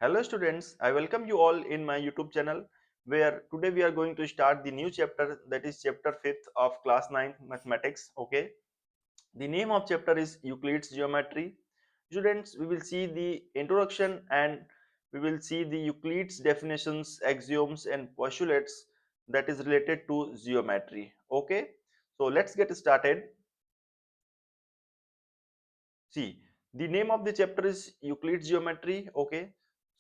Hello students, I welcome you all in my YouTube channel where today we are going to start the new chapter, that is chapter 5th of class 9 mathematics. Okay, the name of chapter is Euclid's geometry. Students, we will see the introduction and we will see the Euclid's definitions, axioms and postulates that is related to geometry. Okay, so let's get started. See, the name of the chapter is Euclid's geometry. Okay,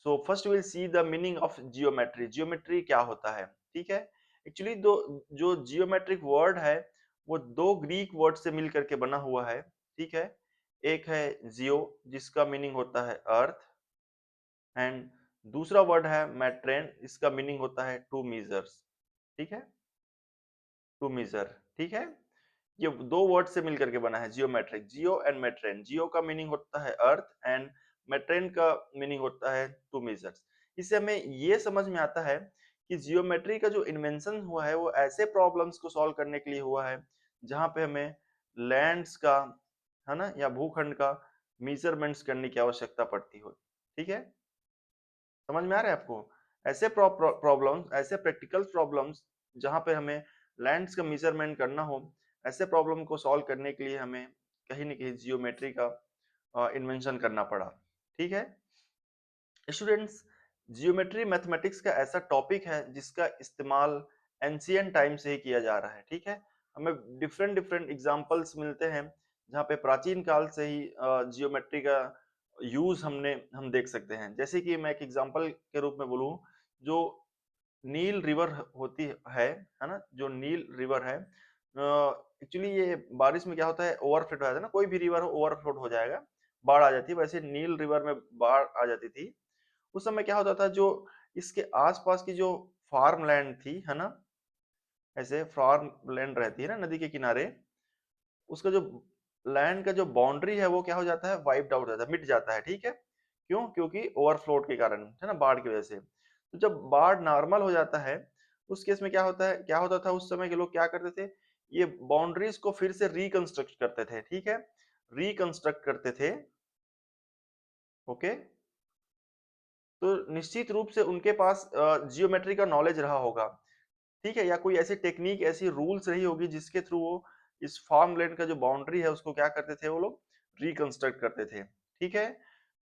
so first we will see the meaning of geometry. Geometry क्या होता है? ठीक है, actually दो जो geometric word है वो दो ग्रीक वर्ड से मिल करके बना हुआ है. ठीक है, एक है जियो जिसका मीनिंग होता है अर्थ एंड दूसरा वर्ड है मैट्रेन, इसका मीनिंग होता है टू मीजर्स. ठीक है, टू मीजर. ठीक है, ये दो वर्ड से मिलकर के बना है जियोमेट्रिक. Jio and मेट्रेन. जियो का मीनिंग होता है अर्थ एंड मेट्रेन का मीनिंग होता है टू मेजर्स. इससे हमें ये समझ में आता है कि जियोमेट्री का जो इन्वेंशन हुआ है वो ऐसे प्रॉब्लम्स को सॉल्व करने के लिए हुआ है जहां पे हमें लैंड्स का, है ना, या भूखंड का मेजरमेंट्स करने की आवश्यकता पड़ती हो. ठीक है, समझ में आ रहा है आपको? ऐसे प्रॉब्लम्स, ऐसे प्रैक्टिकल प्रॉब्लम्स जहां पे हमें लैंड्स का मेजरमेंट करना हो, ऐसे प्रॉब्लम को सॉल्व करने के लिए हमें कहीं न कहीं जियोमेट्री का इन्वेंशन करना पड़ा. ठीक है, स्टूडेंट्स, जियोमेट्री मैथमेटिक्स का ऐसा टॉपिक है जिसका इस्तेमाल एंशिएंट टाइम से ही किया जा रहा है. ठीक है, हमें डिफरेंट डिफरेंट एग्जांपल्स मिलते हैं जहाँ पे प्राचीन काल से ही जियोमेट्री का यूज हम देख सकते हैं. जैसे कि मैं एक एग्जांपल के रूप में बोलूं, जो नील रिवर होती है ना, जो नील रिवर है, एक्चुअली ये बारिश में क्या होता है, ओवरफ्लो हो जाता है ना, कोई भी रिवर हो ओवरफ्लो हो जाएगा, बाढ़ आ जाती है. वैसे नील रिवर में बाढ़ आ जाती थी. उस समय क्या होता था, जो इसके आसपास की जो फार्म लैंड थी, है ना, ऐसे फार्म लैंड रहती है ना नदी के किनारे, उसका जो लैंड का जो बाउंड्री है वो क्या हो जाता है, वाइप्ड आउट हो जाता है, मिट जाता है. ठीक है, क्यों? क्योंकि ओवरफ्लो के कारण, है ना, बाढ़ की वजह से. तो जब बाढ़ नॉर्मल हो जाता है उस केस में क्या होता है, क्या होता था उस समय के लोग क्या करते थे, ये बाउंड्रीज को फिर से रिकंस्ट्रक्ट करते थे. ठीक है, रिकंस्ट्रक्ट करते थे. ओके, तो निश्चित रूप से उनके पास जियोमेट्री का नॉलेज रहा होगा. ठीक है, या कोई ऐसी टेक्निक, ऐसी रूल्स रही होगी जिसके थ्रू वो इस फार्म लैंड का जो बाउंड्री है उसको क्या करते थे, वो लोग रिकंस्ट्रक्ट करते थे. ठीक है,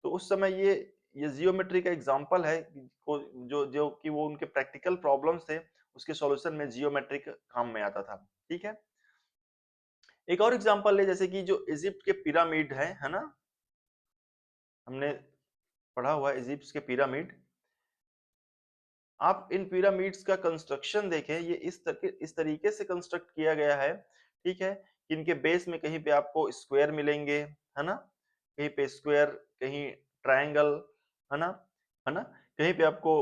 तो उस समय ये जियोमेट्री का एग्जांपल है को जो जो कि वो उनके प्रैक्टिकल प्रॉब्लम्स थे उसके सॉल्यूशन में जियोमेट्री काम में आता था. ठीक है, एक और एग्जांपल है, जैसे कि जो इजिप्ट के पिरामिड है ना, हमने पढ़ा हुआ है इजिप्ट के पिरामिड. आप इन पिरामिड्स का कंस्ट्रक्शन देखें, ये इस तरीके से कंस्ट्रक्ट किया गया है. ठीक है, कि इनके बेस में कहीं पे आपको स्क्वायर मिलेंगे, है ना, कहीं पे स्क्वायर, कहीं ट्रायंगल, है ना, है ना, कहीं पे आपको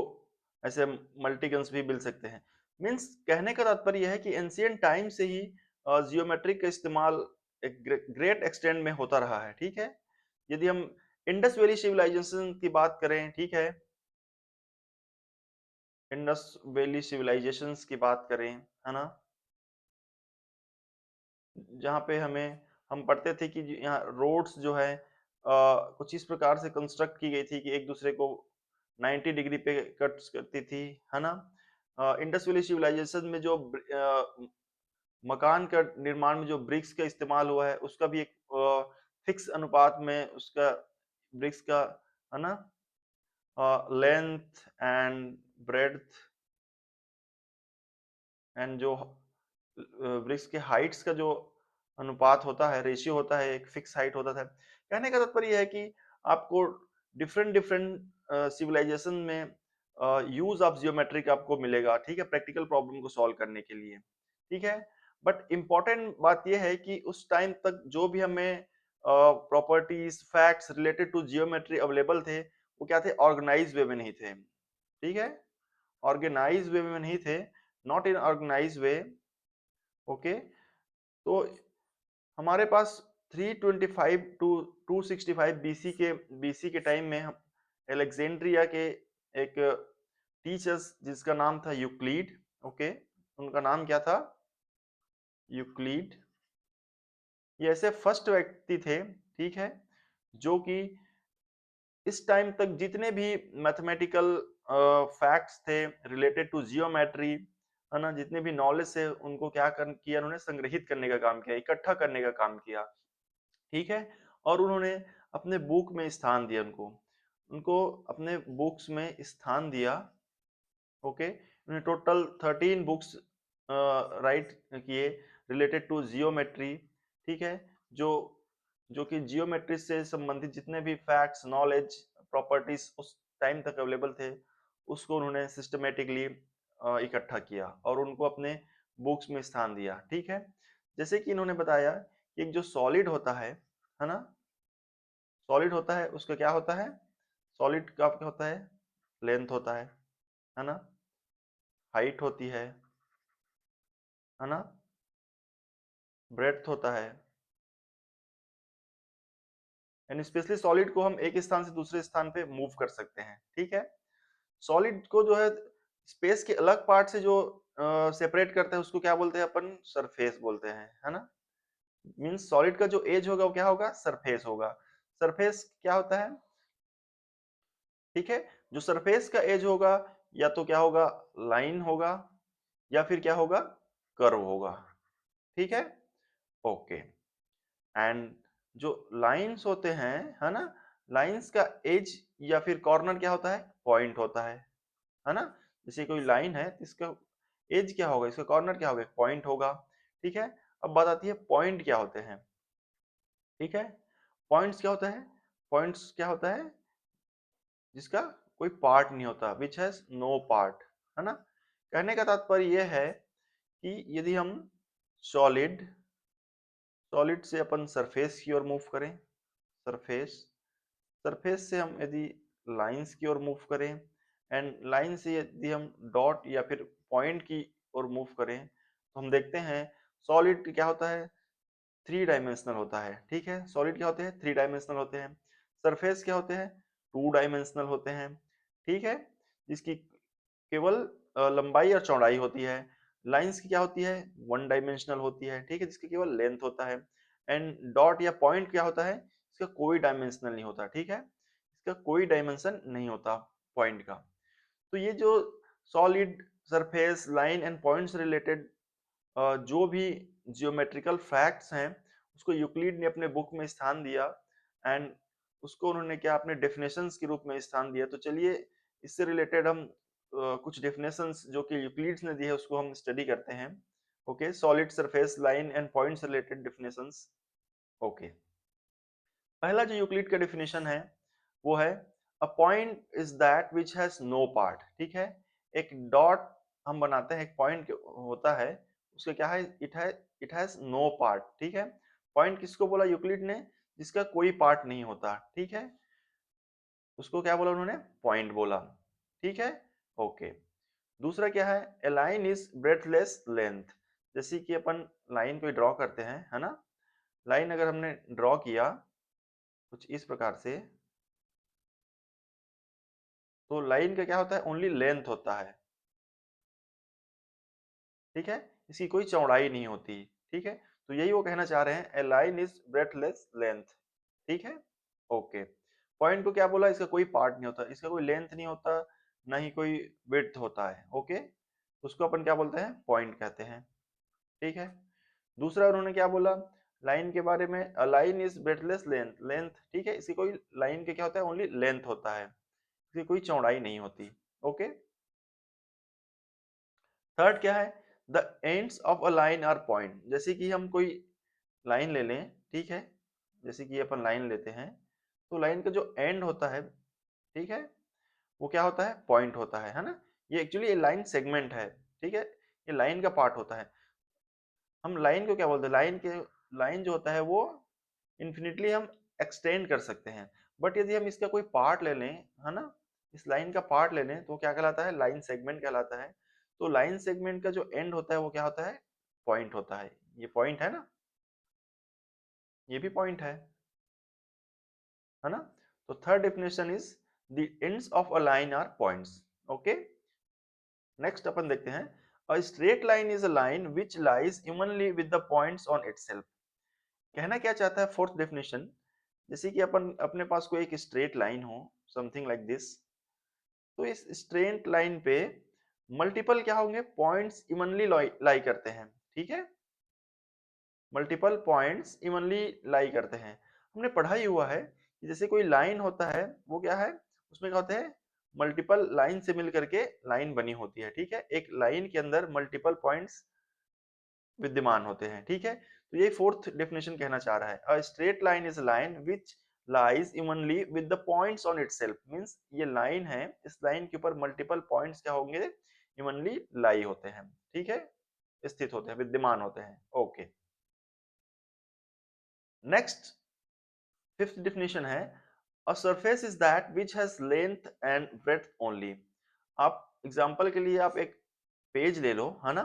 ऐसे मल्टीगन्स भी मिल सकते हैं. मींस कहने का तात्पर्य यह है कि एंशिएंट टाइम से ही जियोमेट्रिक का इस्तेमाल एक ग्रेट एक्सटेंड में होता रहा है. ठीक है, यदि हम इंडस वैली सिविलाइजेशन की बात करें, ठीक है, इंडस वैली सिविलाइजेशंस की बात करें, है ना, जहाँ पे हम पढ़ते थे कि यहाँ रोड्स जो है कुछ इस प्रकार से कंस्ट्रक्ट की गई थी कि एक दूसरे को 90 डिग्री पे कट करती थी, है ना. इंडस वैली सिविलाइजेशन में जो मकान का निर्माण में जो ब्रिक्स का इस्तेमाल हुआ है उसका भी एक फिक्स अनुपात में उसका ब्रिक्स का, है ना, लेंथ एंड ब्रेड्थ एंड जो वृक्ष के हाइट्स का जो अनुपात होता है, रेशियो होता है, एक फिक्स हाइट होता था. कहने का तात्पर्य यह है कि आपको डिफरेंट डिफरेंट सिविलाइजेशन में यूज ऑफ जियोमेट्री का आपको मिलेगा. ठीक है, प्रैक्टिकल प्रॉब्लम को सॉल्व करने के लिए. ठीक है, बट इम्पॉर्टेंट बात यह है कि उस टाइम तक जो भी हमें properties, facts related to geometry available थे वो क्या थे, ऑर्गेनाइज वे में नहीं थे. ठीक है, ऑर्गेनाइज वे में नहीं थे, not in organize way. Okay, तो हमारे पास 325 टू 265 बीसी के टाइम में हम एलेक्जेंड्रिया के एक टीचर्स जिसका नाम था यूक्लिड. ओके, उनका नाम क्या था, यूक्लिड. ये ऐसे फर्स्ट व्यक्ति थे, ठीक है, जो कि इस टाइम तक जितने भी मैथमेटिकल फैक्ट्स थे रिलेटेड टू जियोमेट्री, है ना, जितने भी नॉलेज थे उनको क्या किया उन्होंने, संग्रहित करने का काम किया, इकट्ठा करने का काम किया, ठीक है। और उन्होंने अपने बुक में स्थान दिया, उनको उनको अपने बुक्स में स्थान दिया। ओके, उन्होंने टोटल 13 बुक्स राइट किए रिलेटेड टू जियोमेट्री, ठीक है। जो जो कि जियोमेट्री से संबंधित जितने भी फैक्ट्स, नॉलेज, प्रॉपर्टीज उस टाइम तक अवेलेबल थे, उसको उन्होंने सिस्टमेटिकली इकट्ठा किया और उनको अपने बुक्स में स्थान दिया, ठीक है। जैसे कि इन्होंने बताया कि एक जो सॉलिड होता है ना, सॉलिड होता है उसका क्या होता है, सॉलिड का क्या होता है, लेंथ होता है ना, हाइट होती है ना, ब्रेड्थ होता है, एंड स्पेशली सॉलिड को हम एक स्थान से दूसरे स्थान पे मूव कर सकते हैं, ठीक है। सॉलिड को जो है स्पेस के अलग पार्ट से जो सेपरेट करते हैं उसको क्या बोलते हैं अपन, सरफेस बोलते हैं, है ना। मींस सॉलिड का जो एज होगा वो क्या होगा, सरफेस होगा। सरफेस क्या होता है, ठीक है। जो सरफेस का एज होगा या तो क्या होगा, लाइन होगा, या फिर क्या होगा, कर्व होगा, ठीक है। ओके, एंड जो लाइंस होते हैं, है ना, लाइंस का एज या फिर कॉर्नर क्या होता है, पॉइंट होता है ना। जैसे कोई लाइन है तो इसका एज क्या होगा, इसका कॉर्नर क्या होगा, पॉइंट होगा, ठीक है। अब बात आती है पॉइंट क्या होते हैं, ठीक है। पॉइंट्स क्या होता है, पॉइंट्स क्या होता है, जिसका कोई पार्ट नहीं होता, विच हैज नो पार्ट, है ना। कहने का तात्पर्य यह है कि यदि हम सॉलिड सॉलिड से अपन सरफेस की ओर मूव करें, सरफेस सरफेस से हम यदि लाइंस की ओर मूव करें, एंड लाइन से यदि हम डॉट या फिर पॉइंट की ओर मूव करें, तो हम देखते हैं सॉलिड क्या होता है, थ्री डायमेंशनल होता है, ठीक है। सॉलिड क्या होते हैं, थ्री डायमेंशनल होते हैं। सरफेस क्या होते हैं, टू डायमेंशनल होते हैं, ठीक है, जिसकी केवल लंबाई और चौड़ाई होती है। लाइंस की क्या होती है, वन डायमेंशनल होती है, ठीक है, जिसकी केवल लेंथ होता है। एंड डॉट या पॉइंट क्या होता है, इसका कोई डायमेंशनल नहीं होता, ठीक है, इसका कोई डायमेंशन नहीं होता पॉइंट का। तो ये जो solid, surface, line and points related जो भी जियोमेट्रिकल फैक्ट्स हैं उसको यूक्लिड ने अपने बुक में स्थान दिया, एंड उसको उन्होंने क्या अपने डेफिनेशंस के रूप में स्थान दिया। तो चलिए इससे रिलेटेड हम कुछ डेफिनेशंस जो कि यूक्लिड्स ने दी है उसको हम स्टडी करते हैं। Okay, solid, surface, line and points related definitions. Okay, पहला जो यूक्लिड का डेफिनेशन है वो है a point is that which has no part, ठीक है। एक डॉट हम बनाते हैं, एक पॉइंट होता है, उसका क्या है, इट हैज नो पार्ट, ठीक है। पॉइंट किसको बोला यूक्लिड ने, जिसका कोई पार्ट नहीं होता, ठीक है, उसको क्या बोला उन्होंने, पॉइंट बोला, ठीक है। ओके, दूसरा क्या है, ए लाइन इज ब्रेथलेस लेंथ। जैसे कि अपन लाइन को ड्रॉ करते हैं, है ना, लाइन अगर हमने ड्रॉ किया कुछ इस प्रकार से, तो लाइन का क्या होता है, ओनली लेंथ होता है, ठीक है, इसकी कोई चौड़ाई नहीं होती, ठीक है। तो यही वो कहना चाह रहे हैं, ए लाइन इज ब्रेथलेस लेंथ, ठीक है। ओके, पॉइंट को क्या बोला, इसका कोई पार्ट नहीं होता, इसका कोई लेंथ नहीं होता, ना ही कोई विड्थ होता है, ओके, उसको अपन क्या बोलते हैं, पॉइंट कहते हैं, ठीक है। दूसरा उन्होंने क्या बोला लाइन के बारे में, a line is breathless length, length, ठीक है, इसकी कोई लाइन के क्या होता है, ओनली लेंथ होता है, इसकी कोई चौड़ाई नहीं होती, ओके। थर्ड क्या है, the ends of a line are point. जैसे कि हम कोई लाइन ले लें, ठीक है, जैसे कि अपन लाइन लेते हैं, तो लाइन का जो एंड होता है, ठीक है, वो क्या होता है, पॉइंट होता है ना। ये एक्चुअली ये लाइन सेगमेंट है, ठीक है, ये लाइन का पार्ट होता है। हम लाइन को क्या बोलते हैं, लाइन जो होता है वो इन्फिनिटली हम एक्सटेंड कर सकते हैं, बट यदि हम इसका कोई पार्ट ले लें, है ना, इस लाइन का पार्ट ले लें, तो क्या कहलाता है, लाइन सेगमेंट कहलाता है। तो लाइन सेगमेंट का जो एंड होता है वो क्या होता है, पॉइंट होता है। ये पॉइंट है ना, ये भी पॉइंट है ना। तो third definition is the ends of a line are points, okay. Next अपन देखते हैं, a straight line is a line which lies evenly with the points on itself. कहना क्या चाहता है फोर्थ डेफिनेशन, जैसे कि अपन अपने पास कोई एक स्ट्रेट लाइन हो, समथिंग लाइक दिस। तो इस स्ट्रेट लाइन पे मल्टीपल क्या होंगे, पॉइंट्स इवनली लाई करते हैं, ठीक है, मल्टीपल पॉइंट्स इवनली लाई करते हैं। हमने पढ़ा ही हुआ है कि जैसे कोई लाइन होता है वो क्या है, उसमें क्या होते हैं, मल्टीपल लाइन से मिल करके लाइन बनी होती है, ठीक है, एक लाइन के अंदर मल्टीपल पॉइंट्स विद्यमान होते हैं, ठीक है। तो ये फोर्थ डेफिनेशन कहना चाह रहा है, अ straight line is line which lies evenly with the points on itself, means ये लाइन है, इस लाइन के ऊपर मल्टीपल पॉइंट्स क्या होंगे, इवनली लाई होते हैं, ठीक है, स्थित होते हैं, विद्यमान होते हैं। ओके, नेक्स्ट फिफ्थ डेफिनेशन है, a surface is that which has length and breadth only. आप एग्जांपल के लिए आप एक पेज ले लो, है ना,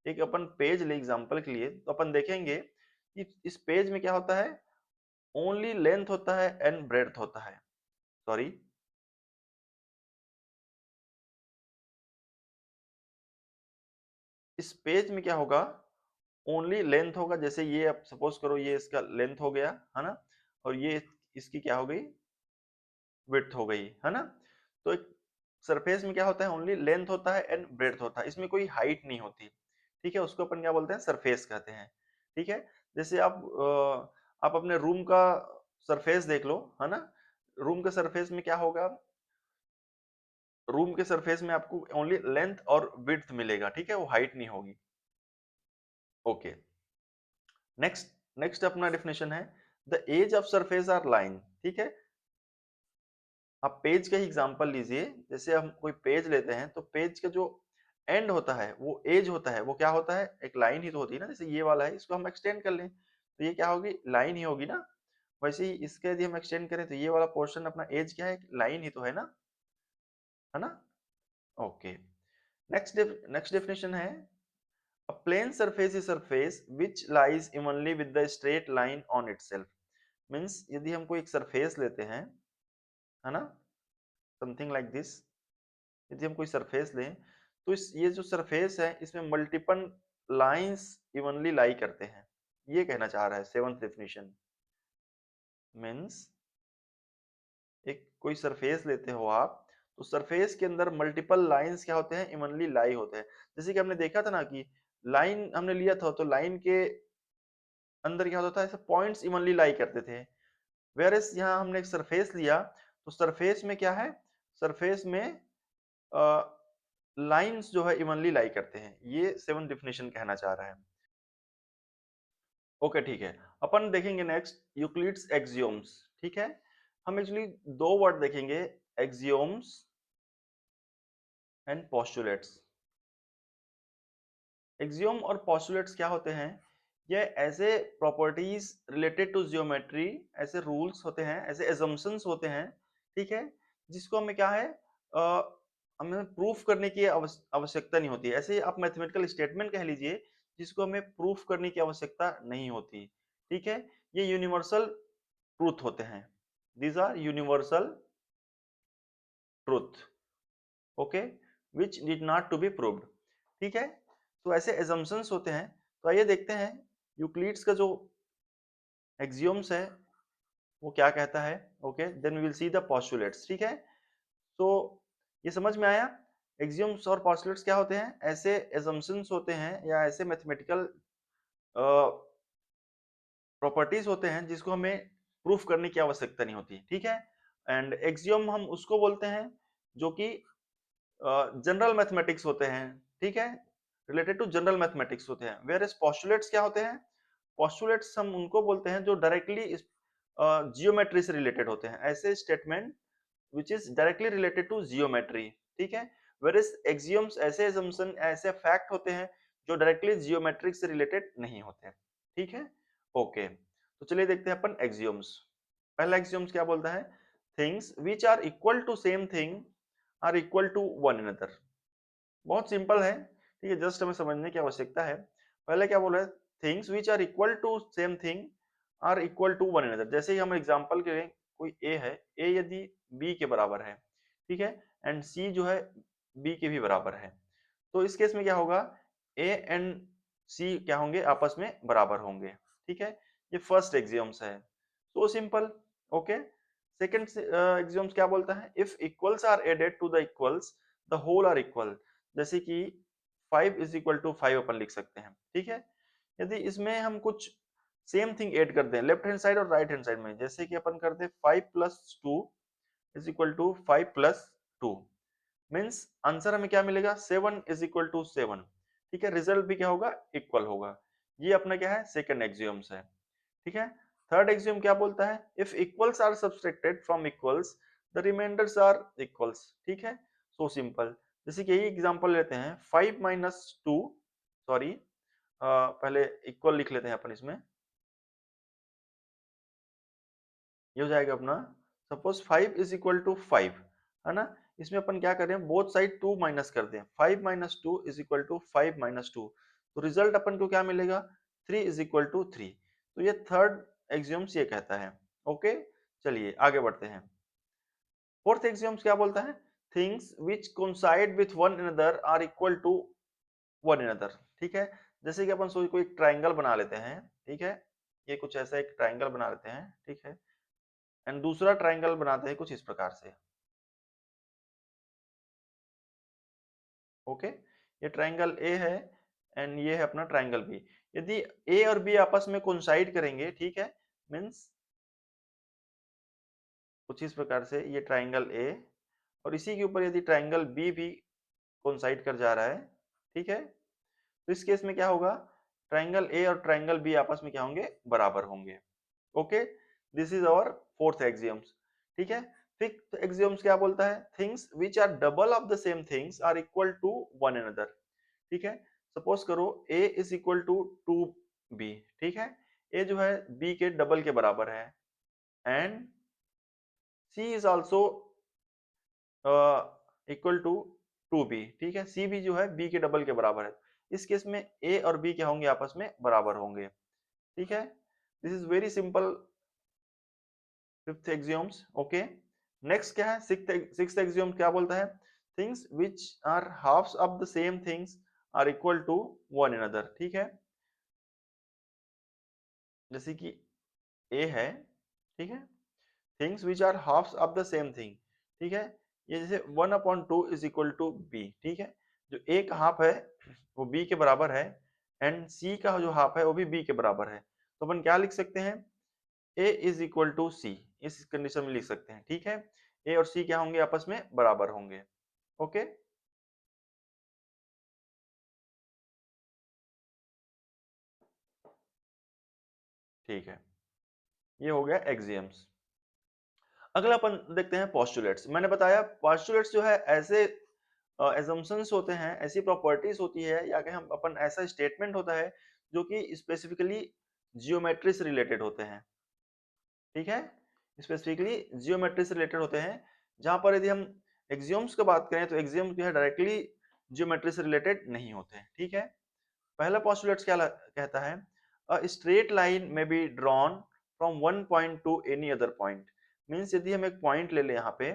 एक अपन पेज ले एग्जांपल के लिए, तो अपन देखेंगे कि इस पेज में क्या होता है, ओनली लेंथ होता है एंड ब्रेड्थ होता है, सॉरी, इस पेज में क्या होगा, ओनली लेंथ होगा, जैसे ये आप सपोज करो ये इसका लेंथ हो गया, है ना, और ये इसकी क्या हो गई, विड्थ हो गई, है ना। तो एक सरफेस में क्या होता है, ओनली लेंथ होता है एंड ब्रेड्थ होता है, इसमें कोई हाइट नहीं होती, ठीक है, उसको अपन क्या बोलते हैं, सरफेस कहते हैं, ठीक है। जैसे आप अपने रूम का सरफेस देख लो, है ना, रूम के सरफेस में क्या होगा, रूम के सरफेस में आपको ओनली लेंथ और विड्थ मिलेगा, ठीक है, वो हाइट नहीं होगी। ओके, नेक्स्ट नेक्स्ट अपना डेफिनेशन है, the edge of surface or line, ठीक है। आप पेज का ही एग्जांपल लीजिए, जैसे हम कोई पेज लेते हैं तो पेज का जो एंड होता है वो एज होता है, वो क्या होता है, एक लाइन ही तो होती है ना, जैसे ये वाला है, इसको हम एक्सटेंड कर लें तो ये क्या होगी, लाइन ही होगी ना। वैसे ही इसका यदि हम एक्सटेंड करें तो ये वाला पोर्शन अपना एज क्या है, एक लाइन ही तो है ना, है ना। ओके, नेक्स्ट डेफिनेशन है, a plane surface is surface which lies evenly with the straight line on itself, means यदि हम कोई एक सरफेस लेते हैं, है ना, समथिंग लाइक दिस, यदि हम कोई सरफेस लें तो इस ये जो सरफेस है इसमें मल्टीपल लाइंस इवनली लाई करते हैं, ये कहना चाह रहा है सेवंथ डेफिनेशन। मीन्स एक कोई सरफेस लेते हो आप, तो सरफेस के अंदर मल्टीपल लाइंस क्या होते हैं, इवनली लाई होते हैं। जैसे कि हमने देखा था ना कि लाइन हमने लिया था तो लाइन के अंदर क्या होता था, ऐसे पॉइंट्स इवनली लाई करते थे, वेयर एज यहाँ हमने एक सरफेस लिया तो सरफेस में क्या है, सरफेस में लाइंस जो है इवनली लाई करते हैं, ये सेवन डेफिनेशन कहना चाह रहा है। ओके, ठीक है, अपन देखेंगे नेक्स्ट यूक्लिड्स एक्सियोम्स, ठीक है। हम एक्चुअली दो वर्ड देखेंगे, एक्सियोम्स एंड पोस्टुलेट्स। एक्सियोम और पोस्टुलेट्स क्या होते हैं, ये ऐसे प्रॉपर्टीज रिलेटेड टू जियोमेट्री, ऐसे रूल्स होते हैं, ऐसे एजम्पशंस होते हैं, ठीक है, जिसको हमें क्या है, हमें प्रूफ करने की आवश्यकता नहीं होती, ऐसे आप मैथमेटिकल स्टेटमेंट कह लीजिए जिसको हमें प्रूफ करने की आवश्यकता नहीं होती, ठीक है, ये यूनिवर्सल ट्रूथ होते हैं, these are universal truth, okay, which need not to be proved, ठीक है। तो ऐसे एजम्पशंस होते हैं, तो आइए देखते हैं यूक्लिड्स का जो एक्सियोम्स है वो क्या कहता है। Okay, then we will see the postulates, ठीक है। तो ये समझ में आया, एक्सियोम्स और पोस्टुलेट्स क्या होते हैं, ऐसे एजम्पशंस होते हैं या ऐसे मैथमेटिकल प्रॉपर्टीज होते हैं जिसको हमें प्रूफ करने की आवश्यकता नहीं होती, ठीक है। एंड एक्सियोम हम उसको बोलते हैं जो कि जनरल मैथमेटिक्स होते हैं, ठीक है, रिलेटेड टू जनरल मैथमेटिक्स होते हैं, वेयर एज पोस्टुलेट्स क्या होते हैं, पोस्टुलेट्स हम उनको बोलते हैं जो डायरेक्टली जियोमेट्री से रिलेटेड होते हैं, ऐसे statement which is directly related to geometry, ठीक है, वेयर एज एक्सियोम्स ऐसे assumption, ऐसे फैक्ट होते हैं जो डायरेक्टली जियोमेट्रिक से रिलेटेड नहीं होते, ठीक है। ओके, तो चलिए देखते हैं अपन एक्सियोम्स। पहला एक्सियोम्स क्या बोलता है, things which are equal to same thing are equal to one another. बहुत सिंपल है, ठीक है, जस्ट हमें समझने की आवश्यकता है। पहले क्या बोल रहा है, things which are equal to same thing are equal to one another. जैसे ही हम एग्जांपल के लिए कोई ए है, ए यदि बी के बराबर है, ठीक है, एंड सी जो है बी के भी बराबर है, तो इस केस में क्या होगा, ए एंड सी क्या होंगे, आपस में बराबर होंगे, ठीक है। ये फर्स्ट एक्सियम्स है, तो सिंपल। ओके, सेकंड एक्सियोम्स क्या बोलता है, if equals are added to the equals the whole are equal, जैसे कि 5 इज इक्वल टू 5 अपन लिख सकते हैं, ठीक है। यदि इसमें हम कुछ सेम थिंग ऐड कर दें लेफ्ट हैंड साइड और राइट हैंड साइड में, जैसे कि अपन कर दे 5 plus 2 is equal to 5 plus 2, means answer हमें क्या मिलेगा, 7 इज इक्वल टू 7, ठीक है। रिजल्ट भी क्या होगा, इक्वल होगा। ये अपना क्या है, सेकंड एक्सियोम्स है, ठीक है। थर्ड एक्सियोम क्या बोलता है, if equals are subtracted from equals the remainders are equals, ठीक है। सो सिंपल, जैसे कि यही एग्जांपल लेते हैं 5 माइनस 2, सॉरी पहले इक्वल लिख लेते हैं अपन इसमें, ये हो जाएगा अपना, सपोज 5 इज इक्वल टू 5, है ना। इसमें अपन क्या कर रहे हैं, बोथ साइड 2 माइनस कर दें, 5 minus 2 is equal to 5 minus 2, तो रिजल्ट अपन को क्या मिलेगा, 3 इज इक्वल टू 3। तो ये थर्ड एक्सियोम्स ये कहता है, ओके। चलिए आगे बढ़ते हैं। फोर्थ एक्सियोम्स क्या बोलता है, things which coincide with one another are equal to one another, ठीक है। जैसे कि अपन सोच कोई ट्राइंगल बना लेते हैं, ठीक है, ये कुछ ऐसा एक ट्राइंगल बना लेते हैं, ठीक है, एंड दूसरा ट्राइंगल बनाते हैं कुछ इस प्रकार से, ओके। ये ट्राइंगल ए है एंड ये है अपना ट्राइंगल बी। यदि ए और बी आपस में कोइंसाइड करेंगे, ठीक है, मींस कुछ इस प्रकार से ये ट्राइंगल ए और इसी के ऊपर यदि ट्राइंगल बी भी कोइंसाइड कर जा रहा है, ठीक है, तो इस केस में क्या होगा, ट्राइंगल ए और ट्राइंगल बी आपस में क्या होंगे, बराबर होंगे, okay. This is our fourth axioms, ठीक है। फिफ्थ एक्सियम्स क्या बोलता है, things which are double of the same things are equal to one another, ठीक है। सपोज करो a is equal to 2b, ठीक है, a जो है b के डबल के बराबर है, and c is also equal to 2b, ठीक है, c भी जो है b के डबल के बराबर है। इस केस में a और b क्या होंगे, आपस में बराबर होंगे, ठीक है। This is very simple fifth axioms, okay. Next क्या है, सिक्स्थ एक्सियोम क्या बोलता है, things which are halves of the same things are equal to one another, ठीक है। जैसे कि ए है, ठीक है, things which are halves of the same thing, ठीक है। ये जैसे 1/2 इज इक्वल टू बी, ठीक है, जो ए का हाफ है वो बी के बराबर है, एंड सी का जो हाफ है वो भी बी के बराबर है, तो अपन क्या लिख सकते हैं, ए इज इक्वल टू सी, इस कंडीशन में लिख सकते हैं, ठीक है। ए और सी क्या होंगे, आपस में बराबर होंगे, ओके। ठीक है, ये हो गया एक्सियम्स। अगला अपन देखते हैं पोस्टुलेट्स। मैंने बताया पोस्टुलेट्स जो है ऐसे एजम्पशंस होते हैं, ऐसी प्रॉपर्टीज होती है, या कि हम अपन ऐसा स्टेटमेंट होता है जो कि स्पेसिफिकली जियोमेट्री से रिलेटेड होते हैं, ठीक है, स्पेसिफिकली जियोमेट्री से रिलेटेड होते हैं। जहां पर यदि हम एक्सियोम्स की बात करें तो एक्सियोम जो है डायरेक्टली जियोमेट्री से रिलेटेड नहीं होते हैं, ठीक है। पहला पोस्टुलेट्स क्या कहता है, अ स्ट्रेट लाइन में be drawn from one point two any other point, means यदि हम एक पॉइंट ले लें यहाँ पे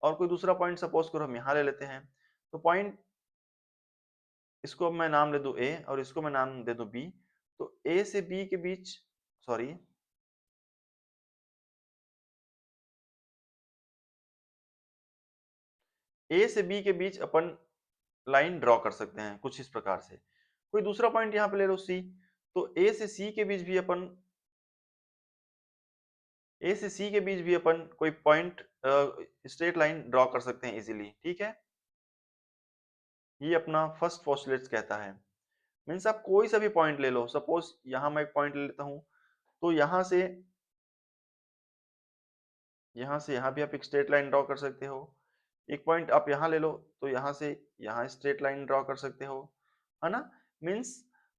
और कोई दूसरा पॉइंट सपोज करो हम यहाँ ले लेते हैं, तो पॉइंट, इसको मैं नाम ले दूं ए और इसको मैं नाम दे दूं बी, तो ए से बी के बीच, सॉरी, ए से बी के बीच अपन लाइन ड्रॉ कर सकते हैं कुछ इस प्रकार से। कोई दूसरा पॉइंट यहाँ पे ले लो सी, तो ए से सी के बीच भी अपन, ए से सी के बीच भी अपन कोई पॉइंट स्ट्रेट लाइन ड्रॉ कर सकते हैं इजीली, ठीक है। ये अपना फर्स्ट पोस्टुलेट कहता है, मीन्स आप कोई सा भी पॉइंट ले लो, सपोज यहाँ मैं एक पॉइंट ले लेता हूँ, तो यहाँ से यहाँ भी आप एक स्ट्रेट लाइन ड्रॉ कर सकते हो। एक पॉइंट आप यहाँ ले लो, तो यहाँ से यहाँ स्ट्रेट लाइन ड्रॉ कर सकते हो, है ना। मीन्स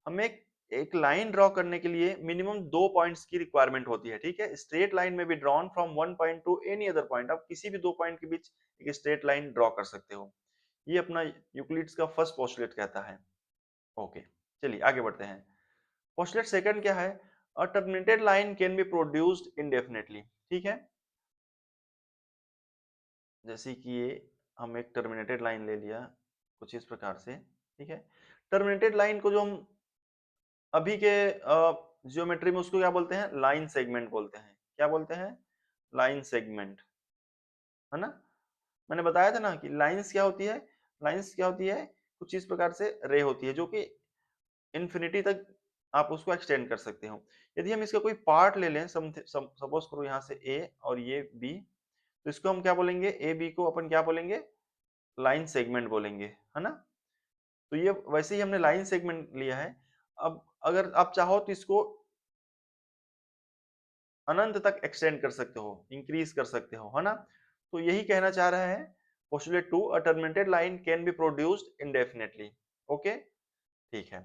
हमें एक लाइन ड्रॉ करने के लिए मिनिमम 2 पॉइंट्स की रिक्वायरमेंट होती है, ठीक है। स्ट्रेट लाइन में भी drawn from one point two any other point, आप किसी भी 2 पॉइंट के बीच एक स्ट्रेट लाइन ड्रॉ कर सकते हो। ये अपना यूक्लिड्स का फर्स्ट पोस्टुलेट कहता है, ओके। चलिए आगे बढ़ते हैं। पोस्टुलेट सेकंड क्या है, a terminated line can be produced indefinitely, ठीक है। जैसे कि ये हम एक टर्मिनेटेड लाइन ले लिया कुछ इस प्रकार से, ठीक है। टर्मिनेटेड लाइन को जो हम अभी के जियोमेट्री में उसको क्या बोलते हैं, लाइन सेगमेंट बोलते हैं, क्या बोलते हैं, लाइन सेगमेंट, है ना। मैंने बताया था ना कि लाइंस क्या होती है, लाइंस क्या होती है, कुछ इस प्रकार से रे होती है जो कि इन्फिनिटी तक आप उसको एक्सटेंड कर सकते हो। यदि हम इसका कोई पार्ट ले लें, सपोज करो यहाँ से ए और ये बी, तो इसको हम क्या बोलेंगे, ए बी को अपन क्या बोलेंगे, लाइन सेगमेंट बोलेंगे, है ना। तो ये वैसे ही हमने लाइन सेगमेंट लिया है। अब अगर आप चाहो तो इसको अनंत तक एक्सटेंड कर सकते हो, इंक्रीज कर सकते हो, है ना। तो यही कहना चाह रहा है postulate 2, a terminated line can be produced indefinitely. Okay, ठीक है।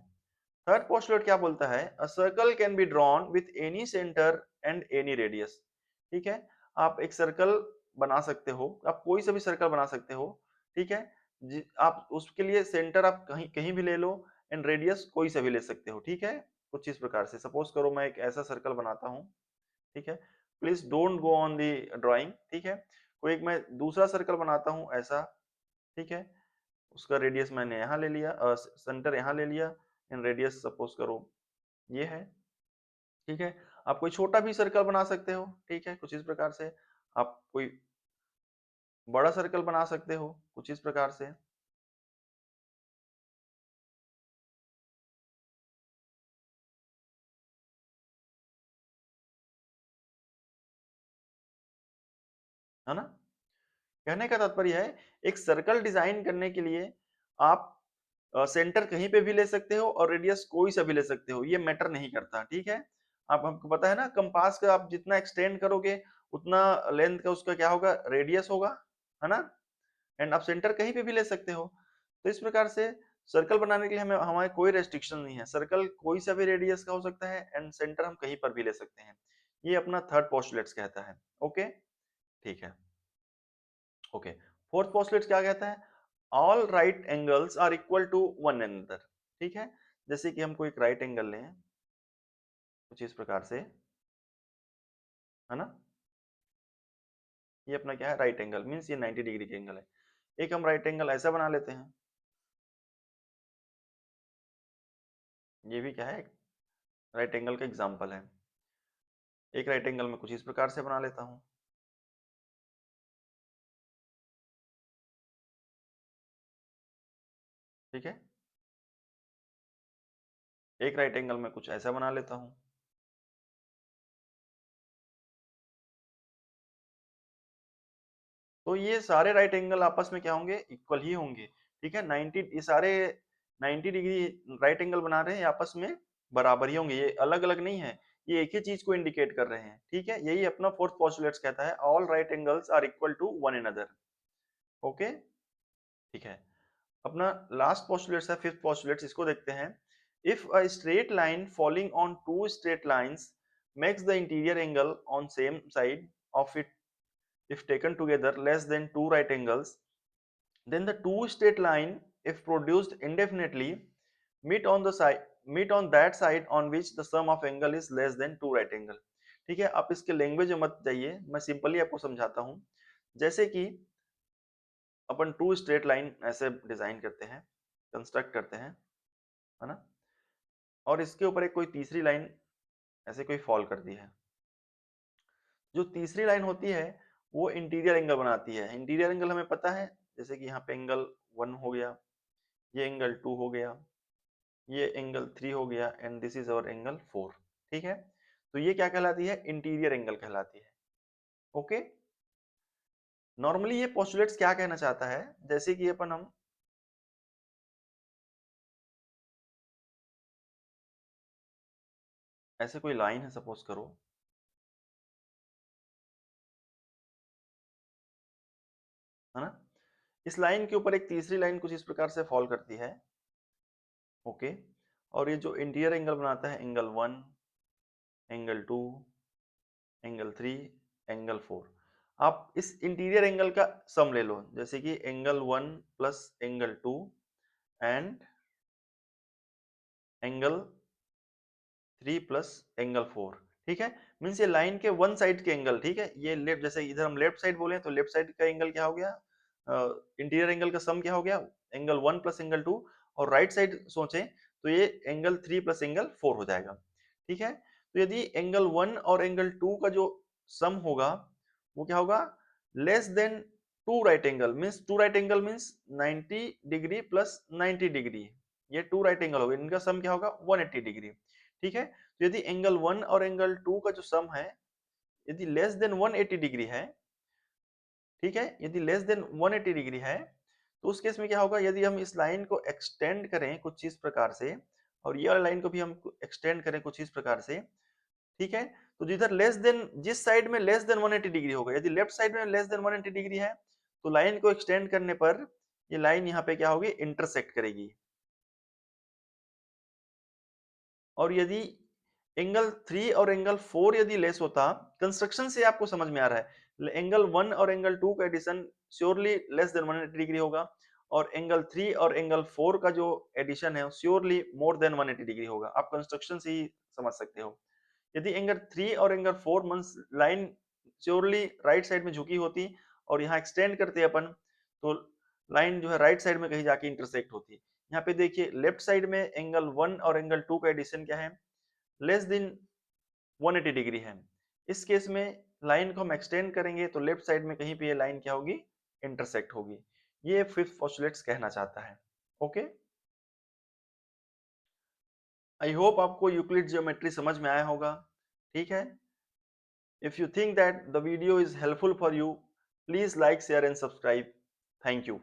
थर्ड पोस्टुलेट क्या बोलता है, a circle can be drawn with any centre and any radius. ठीक है, आप एक सर्कल बना सकते हो, आप कोई सा भी सर्कल बना सकते हो, ठीक है। आप उसके लिए सेंटर आप कहीं कहीं भी ले लो, एंड रेडियस कोई सा भी ले सकते हो, ठीक है। कुछ इस प्रकार से सपोज करो मैं एक ऐसा सर्कल बनाता हूँ, ठीक है। Please don't go on the drawing, ठीक है। कोई एक मैं दूसरा सर्कल बनाता हूँ ऐसा, ठीक है। उसका रेडियस मैंने यहाँ ले लिया, सेंटर यहाँ ले लिया, एंड रेडियस सपोज करो ये है, ठीक है। आप कोई छोटा भी सर्कल बना सकते हो, ठीक है, कुछ इस प्रकार से। आप कोई बड़ा सर्कल बना सकते हो कुछ इस प्रकार से, है ना। कहने का तात्पर्य है, एक सर्कल डिजाइन करने के लिए आप सेंटर कहीं पे भी ले सकते हो और रेडियस कोई सा भी ले सकते हो, ये मैटर नहीं करता, ठीक है। आप हमको पता है ना, कंपास का आप जितना एक्सटेंड करोगे उतना लेंथ का उसका क्या होगा, रेडियस होगा, है ना। एंड आप सेंटर कहीं पे भी ले सकते हो। तो इस प्रकार से सर्कल बनाने के लिए हमें हमारे कोई रेस्ट्रिक्शन नहीं है, सर्कल कोई सा भी रेडियस का हो सकता है एंड सेंटर हम कहीं पर भी ले सकते हैं। ये अपना थर्ड पोस्टुलेट्स कहता है। ओके, ठीक है। ओके, फोर्थ पोस्टुलेट क्या कहता है, all right angles are equal to one another. ठीक है, जैसे कि हम कोई एक राइट एंगल लें कुछ इस प्रकार से, है ना। ये अपना क्या है, राइट एंगल, मीन्स ये 90 डिग्री के एंगल है। एक हम राइट एंगल ऐसा बना लेते हैं, ये भी क्या है, राइट एंगल का एग्जाम्पल है। एक राइट एंगल में कुछ इस प्रकार से बना लेता हूं, ठीक है। एक राइट एंगल में कुछ ऐसा बना लेता हूं। तो ये सारे राइट एंगल आपस में क्या होंगे, इक्वल ही होंगे, ठीक है। 90, ये सारे 90 डिग्री राइट एंगल बना रहे हैं, आपस में बराबर ही होंगे, ये अलग अलग नहीं है, ये एक ही चीज को इंडिकेट कर रहे हैं, ठीक है। यही अपना फोर्थ पोस्टुलेट्स कहता है, all right angles are equal to one another. Okay, ठीक है। अपना लास्ट पोस्टुलेट्स है, फिफ्थ पोस्टुलेट्स, इसको देखते हैं। If a straight line following on two straight lines makes the interior angle on same side of it, if taken together, less than two right angles, then the two straight line, if produced indefinitely, meet on the side, meet on that side on which the sum of angle is less than two right angle। ठीक है, आप इसके language में मत जाइए, मैं simply आपको समझाता हूँ। जैसे कि अपन टू स्ट्रेट लाइन ऐसे डिजाइन करते हैं, कंस्ट्रक्ट करते हैं, है ना। और इसके ऊपर एक कोई तीसरी लाइन ऐसे कोई फॉल कर दी है। जो तीसरी लाइन होती है वो इंटीरियर एंगल बनाती है। इंटीरियर एंगल हमें पता है, जैसे कि यहाँ पे एंगल 1 हो गया, ये एंगल 2 हो गया, ये एंगल 3 हो गया, and this is our angle 4। ठीक है, तो ये क्या कहलाती है, इंटीरियर एंगल कहलाती है। ओके, नॉर्मली ये पोस्टुलेट्स क्या कहना चाहता है, जैसे कि अपन हम ऐसे कोई लाइन है सपोज करो, है ना। इस लाइन के ऊपर एक तीसरी लाइन कुछ इस प्रकार से फॉल करती है। ओके, और ये जो इंटीरियर एंगल बनाता है, एंगल 1, एंगल 2, एंगल 3, एंगल 4, आप इस इंटीरियर एंगल का सम ले लो, जैसे कि angle 1 plus angle 2 and angle 3 plus angle 4। ठीक है, मीन्स ये लाइन के वन साइड के एंगल, ठीक है। ये लेफ्ट, जैसे इधर हम लेफ्ट साइड बोले तो लेफ्ट साइड का एंगल क्या हो गया, इंटीरियर एंगल का सम क्या हो गया, एंगल 1 प्लस एंगल 2। और राइट साइड सोचें तो ये एंगल 3 प्लस एंगल 4 हो जाएगा। ठीक है, तो यदि एंगल 1 और एंगल 2 का जो सम होगा वो क्या होगा, less than two right angle means, two right angle means 90 degree plus 90 degree, ये टू राइट एंगल होगा, इनका सम क्या होगा 180 डिग्री। ठीक है, तो यदि एंगल 1 और एंगल 2 का जो सम है यदि लेस देन 180 डिग्री है, ठीक है, यदि लेस देन 180 डिग्री है, तो उस केस में क्या होगा, यदि हम इस लाइन को एक्सटेंड करें कुछ इस प्रकार से और ये वाली लाइन को भी हम एक्सटेंड करें कुछ इस प्रकार से, ठीक है, तो जिधर लेस देन, जिस साइड में लेस देन 180 डिग्री होगा, यदि लेफ्ट साइड में लेस देन 180 डिग्री है तो लाइन को एक्सटेंड करने पर ये लाइन यहाँ पे क्या होगी, इंटरसेक्ट करेगी। और यदि एंगल 3 और एंगल 4 यदि लेस होता, कंस्ट्रक्शन से आपको समझ में आ रहा है, एंगल 1 और एंगल 2 का addition surely less than 180 degree होगा और एंगल 3 और एंगल 4 का जो एडिशन है श्योरली मोर देन 180 डिग्री होगा। आप कंस्ट्रक्शन से ही समझ सकते हो। यदि एंगल 3 और एंगल 4 मंस लाइन श्योरली राइट साइड में झुकी होती और यहाँ एक्सटेंड करते अपन, तो लाइन जो है राइट साइड में कहीं जाके इंटरसेक्ट होती। यहाँ पे देखिए लेफ्ट साइड में एंगल 1 और एंगल 2 का एडिशन क्या है, लेस देन 180 डिग्री है। इस केस में लाइन को हम एक्सटेंड करेंगे तो लेफ्ट साइड में कहीं पे ये लाइन क्या होगी, इंटरसेक्ट होगी। ये फिफ्थ पोस्टुलेट्स कहना चाहता है। ओके, आई होप आपको यूक्लिड ज्योमेट्री समझ में आया होगा। ठीक है, if you think that the video is helpful for you, please like, share and subscribe. Thank you.